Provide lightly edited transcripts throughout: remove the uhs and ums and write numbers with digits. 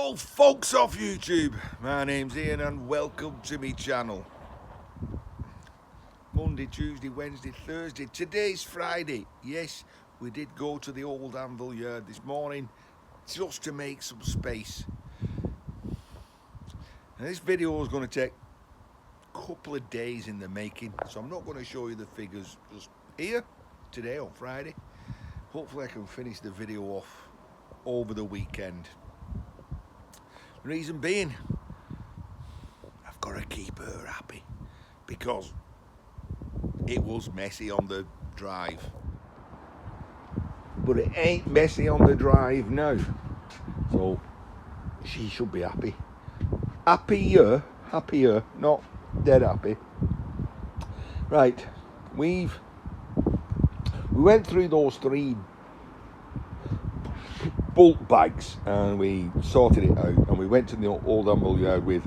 Hello folks off YouTube, my name's Ian and welcome to my channel. Monday, Tuesday, Wednesday, Thursday, today's Friday. Yes, we did go to the old anvil yard this morning just to make some space. Now, this video is going to take a couple of days in the making, so I'm not going to show you the figures just here today on Friday. Hopefully I can finish the video off over the weekend. Reason being, I've got to keep her happy because it was messy on the drive. But it ain't messy on the drive now. So she should be happy. Happier, not dead happy. Right, we went through those three bulk bags and we sorted it out, and we went to the old anvil yard with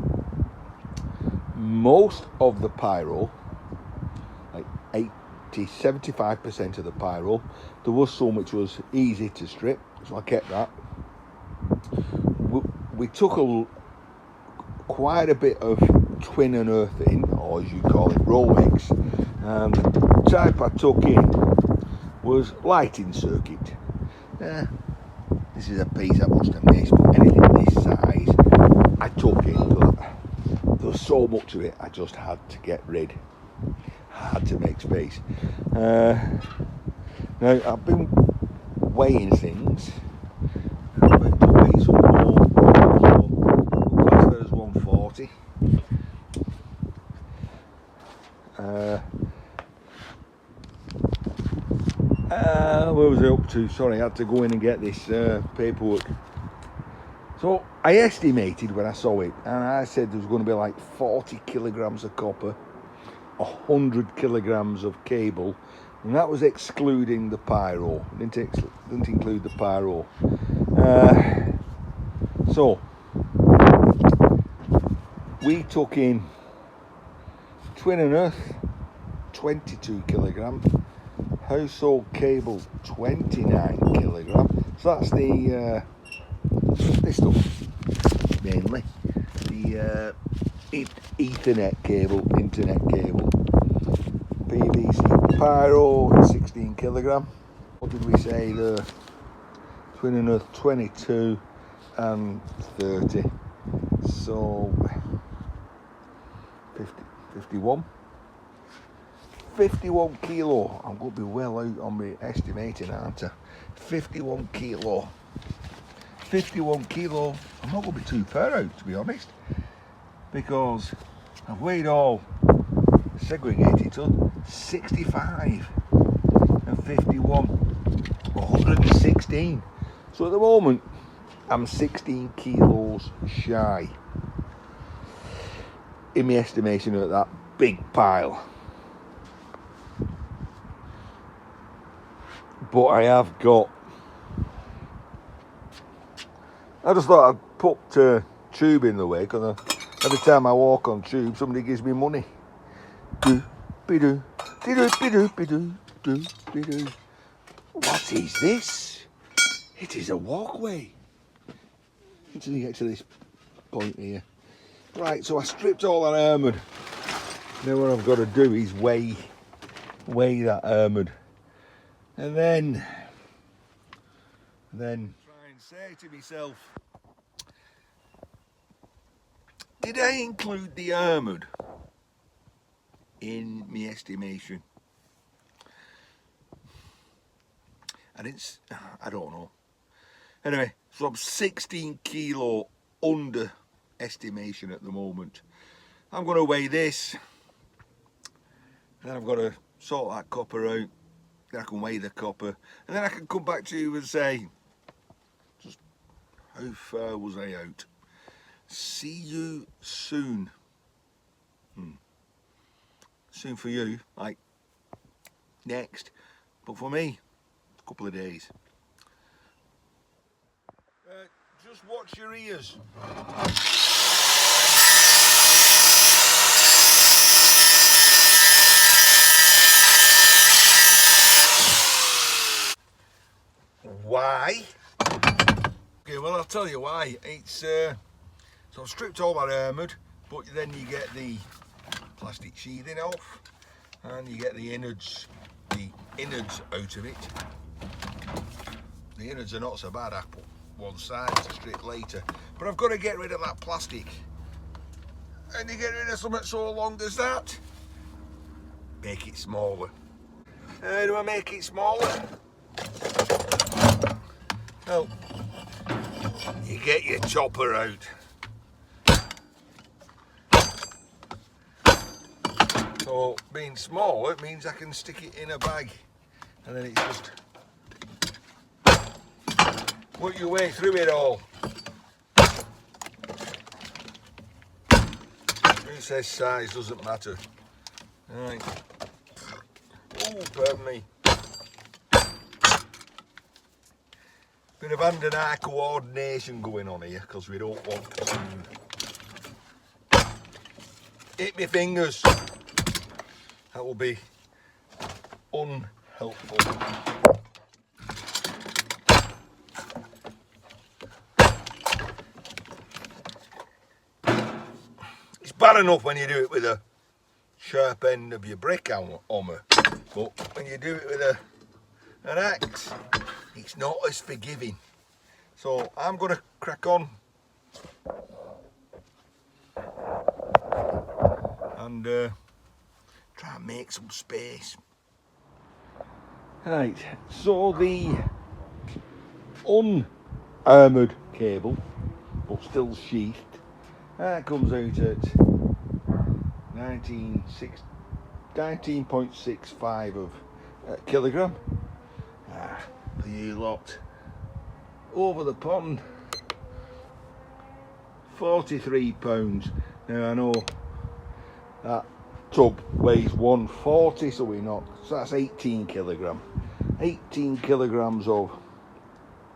most of the pyro, like 75% of the pyro. There was some which was easy to strip, so I kept that. We took quite a bit of twin unearthing, or as you call it, Romex, and the type I took in was lighting circuit. This is a piece I must have missed, but anything this size I took in, but there was so much of it I just had to get rid. Had to make space. Now I've been weighing things. I'm going to weigh some more. So class there is 140. Where was I up to? Sorry, I had to go in and get this paperwork. So I estimated when I saw it, and I said there was going to be like 40 kilograms of copper, 100 kilograms of cable, and that was excluding the pyro. Didn't include the pyro. So we took in twin and earth, 22 kilograms. Household cable, 29 kilograms. So that's the this stuff mainly. The Ethernet cable, internet cable. PVC pyro, 16 kilograms. What did we say? The twin and earth, 22 and 30. So 51 kilo. I'm going to be well out on my estimating, aren't I? 51 kilo. I'm not going to be too far out, to be honest, because I've weighed all segregated to 65 and 51, 116. So at the moment, I'm 16 kilos shy in my estimation of that big pile. But I have got, I just thought I'd put tube in the way, because every time I walk on tube somebody gives me money. What is this? It is a walkway until you get to this point here. Right, so I stripped all that ermine. Now what I've got to do is weigh that ermine. And then try and say to myself, did I include the ermine in my estimation? I don't know. Anyway, so I'm 16 kilo under estimation at the moment. I'm going to weigh this, then I've got to sort that copper out. Then I can weigh the copper, and then I can come back to you and say, just how far was I out? See you soon. Soon for you, like next, but for me, a couple of days. Just watch your ears. Why? Okay, well I'll tell you why. It's so I've stripped all that armoured, but then you get the plastic sheathing off, and you get the innards out of it. The innards are not so bad. I put one side to strip later, but I've got to get rid of that plastic. And you get rid of something so long as that. Make it smaller. How do I make it smaller? Well, you get your chopper out. So being smaller means I can stick it in a bag, and then it's just work your way through it all. Who says size doesn't matter? Right. Oh, pardon me. Bit of hand and eye coordination going on here, because we don't want to hit my fingers. That will be unhelpful. It's bad enough when you do it with a sharp end of your brick hammer, but when you do it with an axe, it's not as forgiving. So I'm going to crack on and try and make some space. Right, so the unarmoured cable, but still sheathed, that comes out at 19.65 of kilogram. For you lot over the pond, 43 pounds. Now I know that tub weighs 140, so we're not, so that's 18 kilogram. 18 kilograms of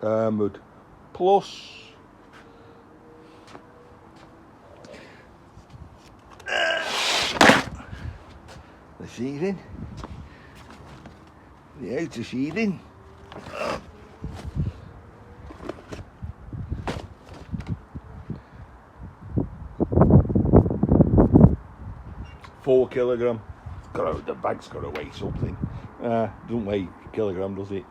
armoured plus the sheathing, the outer sheathing. 4 kilogram. The bag's got to weigh something. Doesn't weigh a kilogram, does it?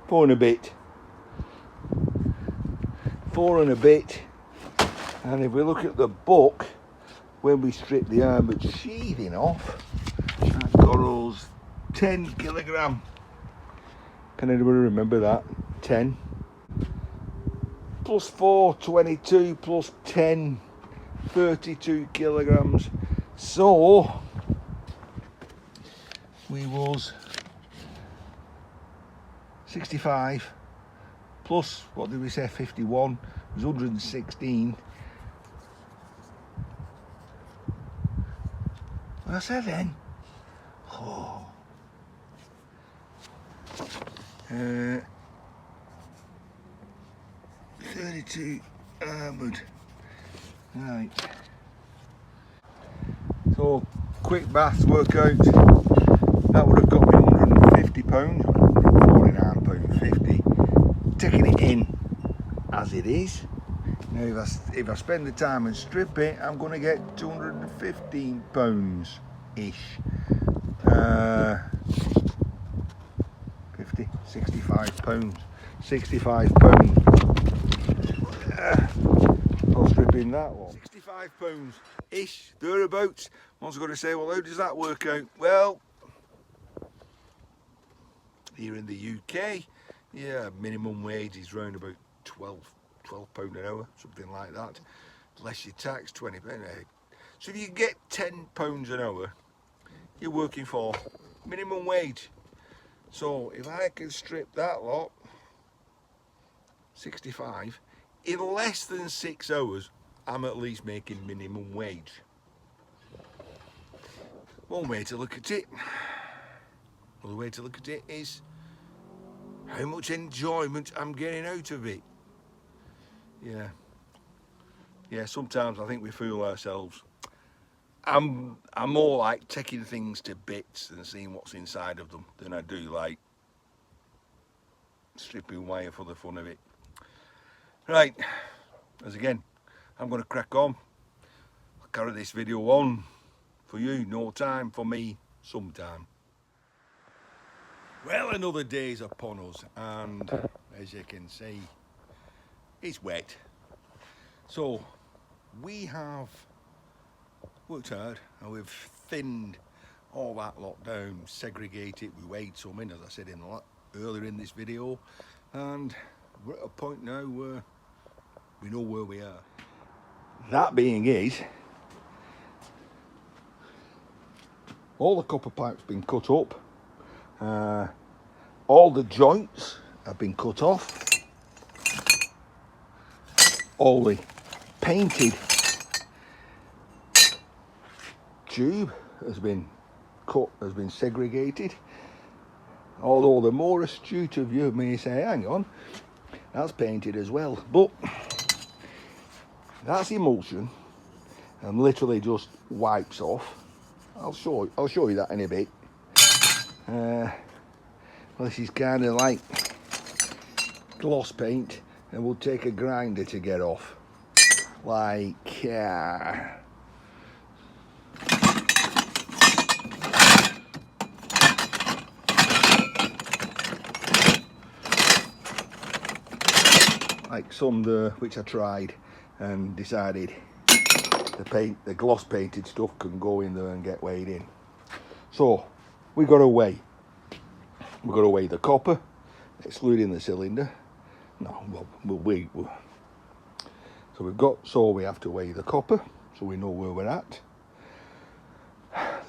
4 and a bit. 4 and a bit. And if we look at the book, when we strip the armoured sheathing off, that got us 10 kilogram. Can anybody remember that? 10 plus 4, 22 plus 10, 32 kilograms. So we was 65 plus, what did we say, 51, it was 116. What did I say then? Oh. 32 armoured. Right. So, quick maths workout. That would have got me £150, £149.50. Taking it in as it is. Now, if I spend the time and strip it, I'm going to get £215 ish. 50, 65 pounds. 65 pounds. I'll strip in that one. 65 pounds ish, thereabouts. One's got to say, well, how does that work out? Well, here in the UK, yeah, minimum wage is round about £12 an hour, something like that. Less your tax, £20 an hour. So if you get £10 an hour, you're working for minimum wage. So if I can strip that lot, 65, in less than 6 hours, I'm at least making minimum wage. One way to look at it. Another way to look at it is how much enjoyment I'm getting out of it. Yeah, sometimes I think we fool ourselves. I'm more like taking things to bits and seeing what's inside of them than I do like stripping wire for the fun of it. Right, as again, I'm going to crack on. I'll carry this video on for you, no time, for me, sometime. Well, another day's upon us, and as you can see, it's wet. So we have worked hard and we've thinned all that lot down, segregated, we weighed some in, as I said earlier in this video, and we're at a point now where we know where we are. That being is, all the copper pipe's been cut up, all the joints have been cut off, all the painted tube has been cut, has been segregated. Although the more astute of you may say, hang on, that's painted as well, but that's emulsion and literally just wipes off. I'll show you that in a bit. Well, this is kind of like gloss paint, and we'll take a grinder to get off, like some which I tried and decided the gloss painted stuff can go in there and get weighed in. So we got to weigh. We've got to weigh the copper, excluding the cylinder. No, so we have to weigh the copper, so we know where we're at.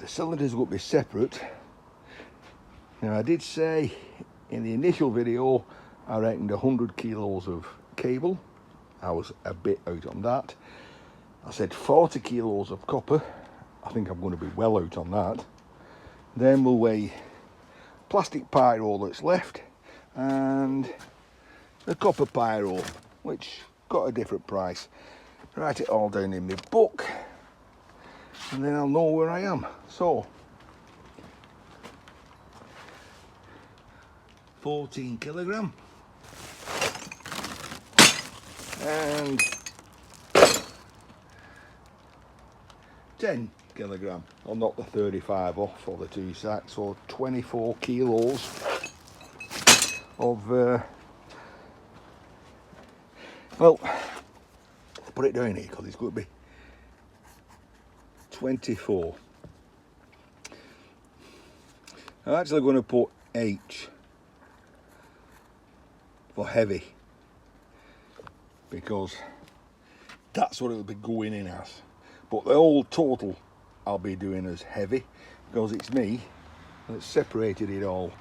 The cylinders will be separate. Now, I did say in the initial video I reckoned 100 kilos of cable. I was a bit out on that. I said 40 kilos of copper. I think I'm going to be well out on that. Then we'll weigh plastic pyro that's left and the copper pyro, which got a different price. Write it all down in my book and then I'll know where I am. So 14 kilogram and 10 kilogram. I'll knock the 35 off for the 2 sacks, so 24 kilos of well, I'll put it down here because it's going to be 24. I'm actually going to put H for heavy because that's what it'll be going in as. But the whole total I'll be doing as heavy because it's me that's separated it all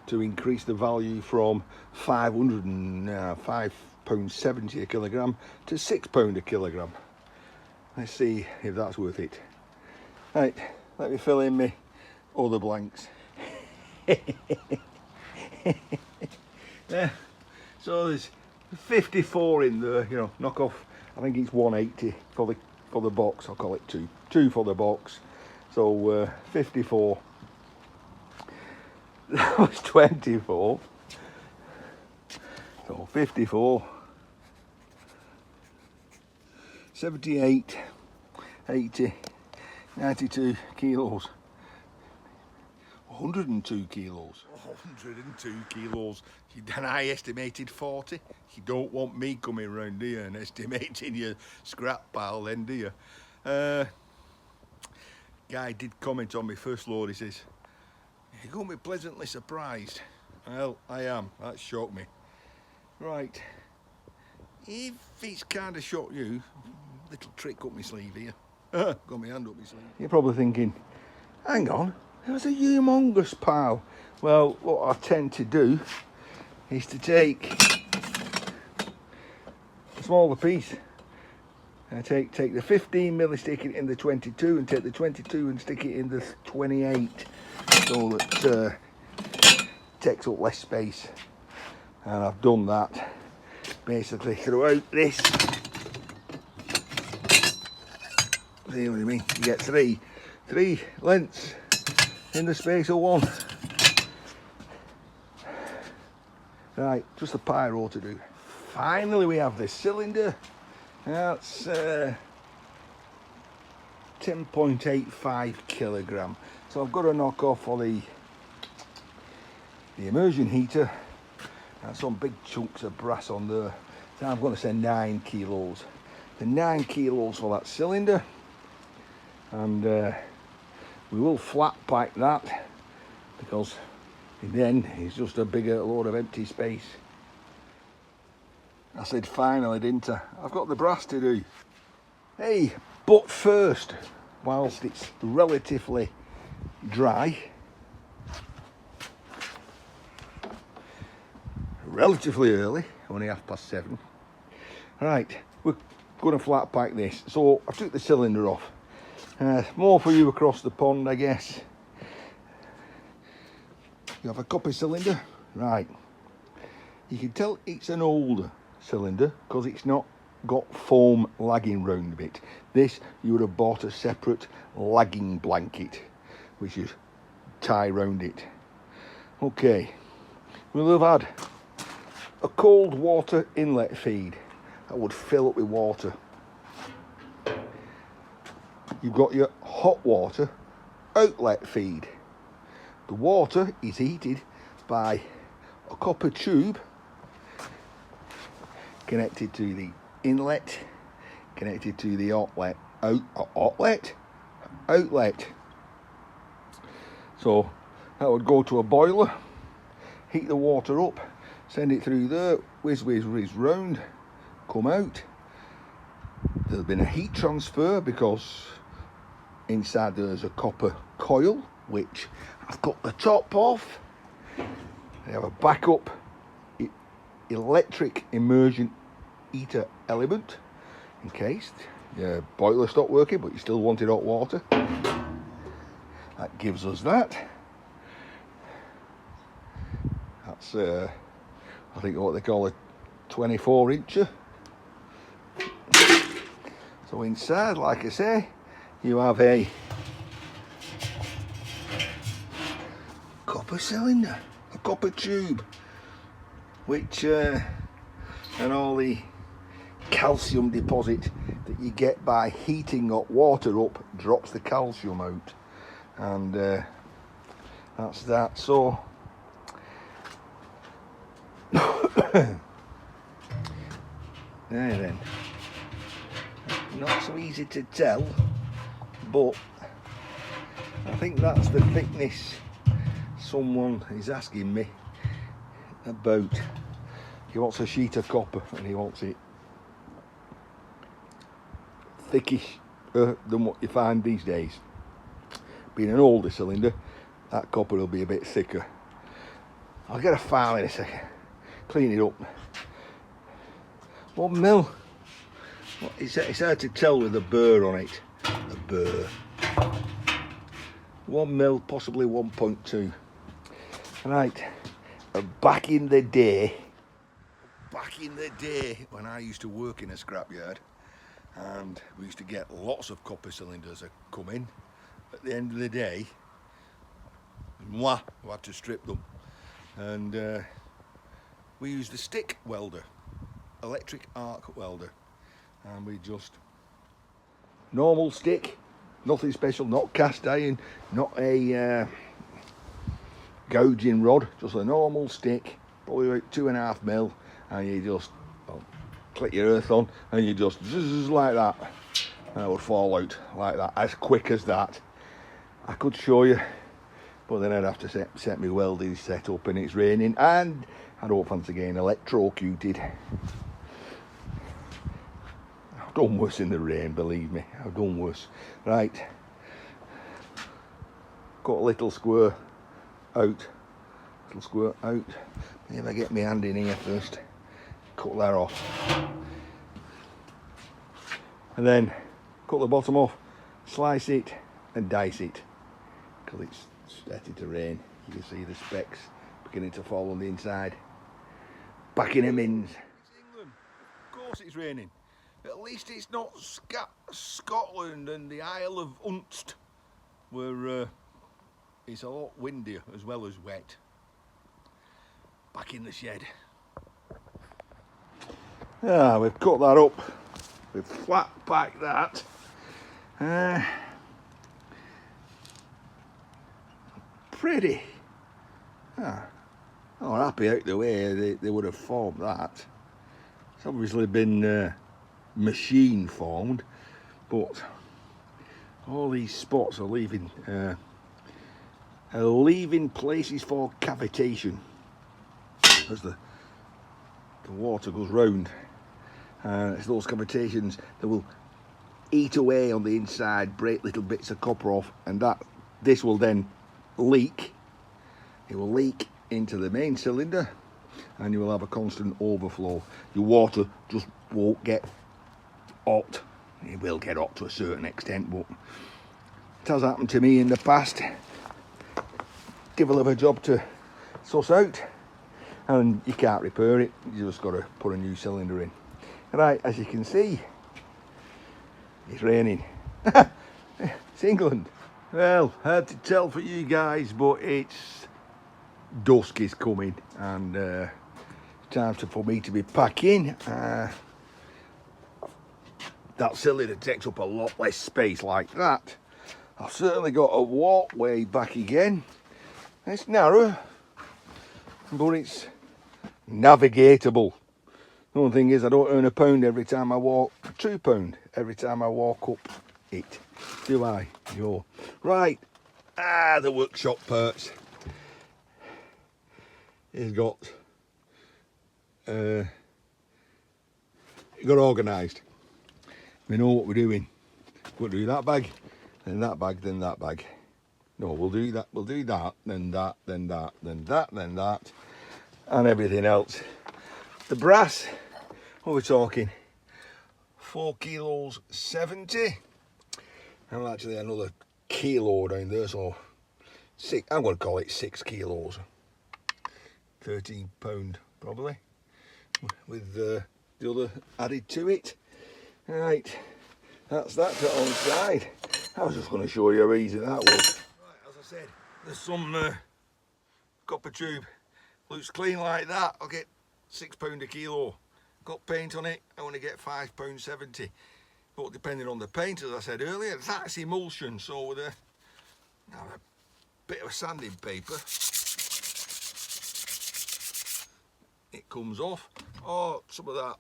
to increase the value from £5.70 a kilogram to £6 a kilogram. Let's see if that's worth it. Right, let me fill in my other blanks. Yeah, so there's 54 in there, you know, knock off, I think it's 180 for the box. I'll call it two for the box, so 54. That was 24, so 54, 78, 80, 92 kilos, 102 kilos. 102 kilos. And I estimated 40. You don't want me coming round here and estimating your scrap pile then, do you? Guy did comment on my first load. He says, you're going to be pleasantly surprised. Well, I am. That shocked me. Right. If it's kind of shocked you, little trick up my sleeve here. Got my hand up my sleeve. You're probably thinking, hang on, it was a humongous pile. Well, what I tend to do is to take a smaller piece. I take the 15mm, stick it in the 22, and take the 22 and stick it in the 28, so that takes up less space. And I've done that basically throughout this. See what I mean? You get three lengths in the space of one. Right, just the pyro to do. Finally we have this cylinder. That's 10.85 kilogram. So I've got to knock off all the immersion heater and some big chunks of brass on there. So I'm going to say 9 kilos. The 9 kilos for that cylinder, and we will flat pack that, because then it's just a bigger load of empty space. I said finally, didn't I? I've got the brass to do. Hey, but first, whilst it's relatively dry, relatively early, only 7:30. Right, we're going to flat pack this. So I took the cylinder off. More for you across the pond, I guess. You have a copper cylinder, right? You can tell it's an older cylinder because it's not got foam lagging round it. This, you would have bought a separate lagging blanket, which is tie round it. Okay, we'll have had a cold water inlet feed that would fill up with water. You've got your hot water outlet feed. The water is heated by a copper tube connected to the inlet, connected to the outlet. So that would go to a boiler, heat the water up, send it through there, whiz round, come out. There's been a heat transfer because inside there's a copper coil, which I've got the top off. They have a backup electric immersion heater element in case the boiler stopped working but you still wanted hot water. That gives us that. That's I think what they call a 24-incher. So inside, like I say, you have a copper cylinder, a copper tube, which and all the calcium deposit that you get by heating hot water up drops the calcium out, and that's that. So there then, not so easy to tell, but I think that's the thickness someone is asking me about. He wants a sheet of copper and he wants it thickish than what you find these days. Being an older cylinder, that copper will be a bit thicker. I'll get a file in a second, clean it up. 1 mil. It's hard to tell with a burr on it. A burr. 1 mil, possibly 1.2. Right. Back in the day when I used to work in a scrapyard, and we used to get lots of copper cylinders that come in. At the end of the day, we had to strip them, and we used a stick welder, electric arc welder, and we just normal stick, nothing special, not cast iron, not a gouging rod, just a normal stick, probably about 2.5 mil, and you just click your earth on and you just zzz like that, and it would fall out like that, as quick as that. I could show you, but then I'd have to set my welding set up, and it's raining and I don't fancy getting electrocuted. I've done worse in the rain, believe me, I've done worse. Right, got a little square out. Maybe I get my hand in here first, cut that off, and then cut the bottom off, slice it and dice it, because it's started to rain. You can see the specks beginning to fall on the inside. Back in the mins. It's England, of course it's raining. At least it's not Scotland and the Isle of Unst, where it's a lot windier as well as wet. Back in the shed. We've cut that up. We've flat packed that. Pretty. Oh, happy out the way they would have formed that. It's obviously been machine formed, but all these spots are leaving places for cavitation as the water goes round. It's those cavitations that will eat away on the inside, break little bits of copper off, and this will then leak. It will leak into the main cylinder, and you will have a constant overflow. Your water just won't get hot. It will get hot to a certain extent, but it has happened to me in the past. Devil of a job to suss out, and you can't repair it. You just got to put a new cylinder in. Right, as you can see, it's raining. It's England. Well, hard to tell for you guys, but it's dusk is coming, and time for me to be packing. That cylinder takes up a lot less space like that. I've certainly got a walkway back again. It's narrow, but it's navigatable. The only thing is, I don't earn £1 every time I walk, £2 every time I walk up it. Do I? No. Right. The workshop parts. It's got organised. We know what we're doing. We'll do that bag, then that bag, then that bag. No, we'll do that, then that, then that, then that, then that, and everything else. The brass, what are we talking? 4 kilos 70. And actually another kilo down there, so I'm going to call it 6 kilos. £13 probably, with the other added to it. Right, that's that to one side. I was just going to show you how easy that was. Right, as I said, there's some copper tube. Looks clean like that. I'll get £6 a kilo. Got paint on it, I only get £5.70. But depending on the paint, as I said earlier, that's emulsion. So with a bit of sanding paper, it comes off. Or some of that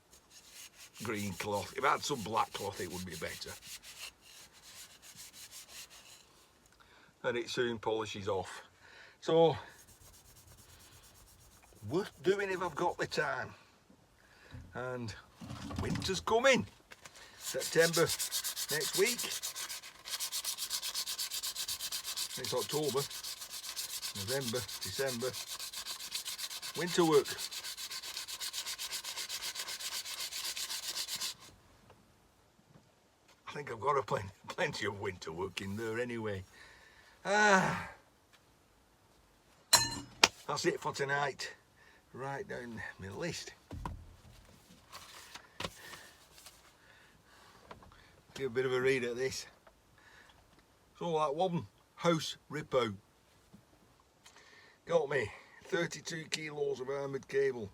green cloth. If I had some black cloth, it would be better. And it soon polishes off. So worth doing if I've got the time. And winter's coming. September next week. It's October, November, December. Winter work. I think I've got plenty of winter work in there anyway. That's it for tonight. Right down my list. Give a bit of a read at this. So that one house Rippo got me 32 kilos of armoured cable.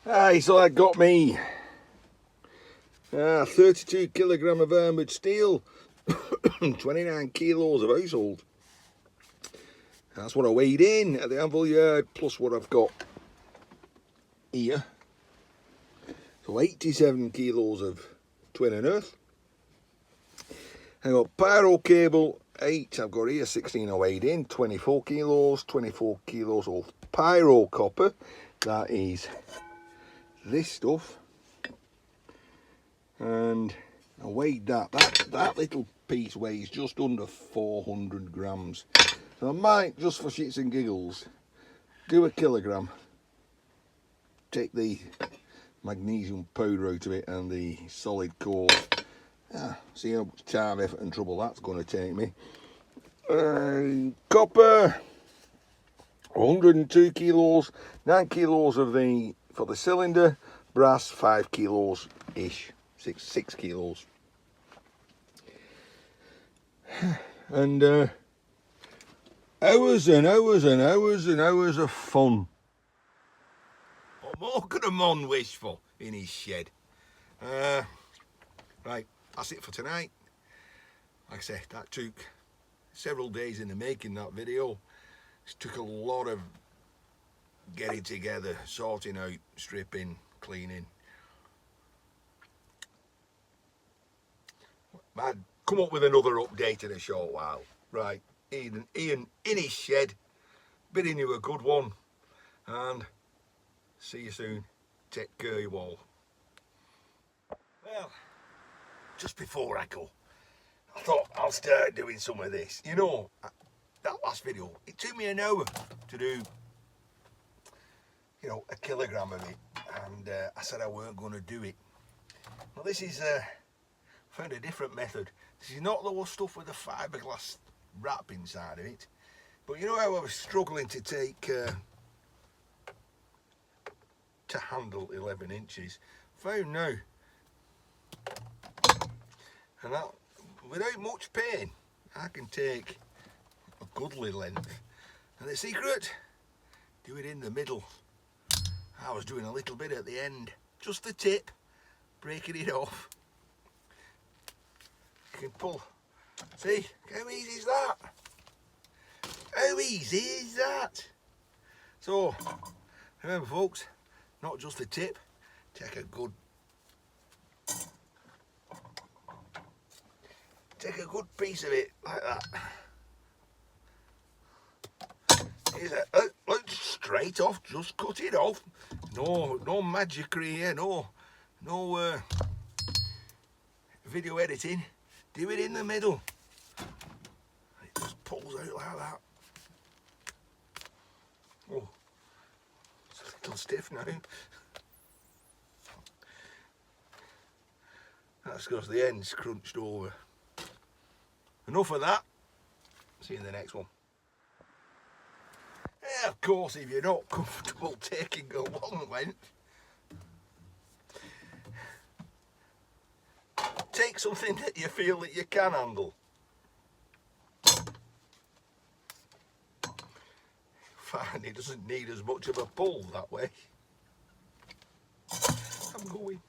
So that got me 32 kilogram of armoured steel, 29 kilos of household. That's what I weighed in at the anvil yard, plus what I've got here. So 87 kilos of twin and earth. I got pyro cable 8. I've got here 16 I weighed in, 24 kilos of pyro copper. That is this stuff. And I weighed that. That little piece weighs just under 400 grams. So I might, just for shits and giggles, do a kilogram. Take the magnesium powder out of it and the solid core. See how much time, effort and trouble that's going to take me. Copper, 102 kilos, 9 kilos of for the cylinder. Brass, 5 kilos ish, 6 kilos. And hours and hours and hours and hours of fun. What more could a mon wish for in his shed? Right, that's it for tonight. Like I say, that took several days in the making, that video. It took a lot of getting together, sorting out, stripping, cleaning. I'd come up with another update in a short while. Right, Ian in his shed, bidding you a good one, and see you soon. Take care, you all. Well, just before I go, I thought I'll start doing some of this. You know, that last video, it took me an hour to do, you know, a kilogram of it, and I said I weren't going to do it. Well, this is, found a different method. This is not the stuff with the fiberglass wrap inside of it, but you know how I was struggling to take, to handle 11 inches? Found now, and that, without much pain, I can take a goodly length. And the secret, do it in the middle. I was doing a little bit at the end, just the tip, breaking it off. You can pull, see, how easy is that? How easy is that? So, remember folks, not just the tip, take a good piece of it, like that. Here's look, straight off, just cut it off. No magicry here, no video editing. Do it in the middle. It just pulls out like that. Oh, it's a little stiff now. That's because the end's crunched over. Enough of that. See you in the next one. Yeah, of course, if you're not comfortable taking a long length, take something that you feel that you can handle. Fine, it doesn't need as much of a pull that way. I'm going.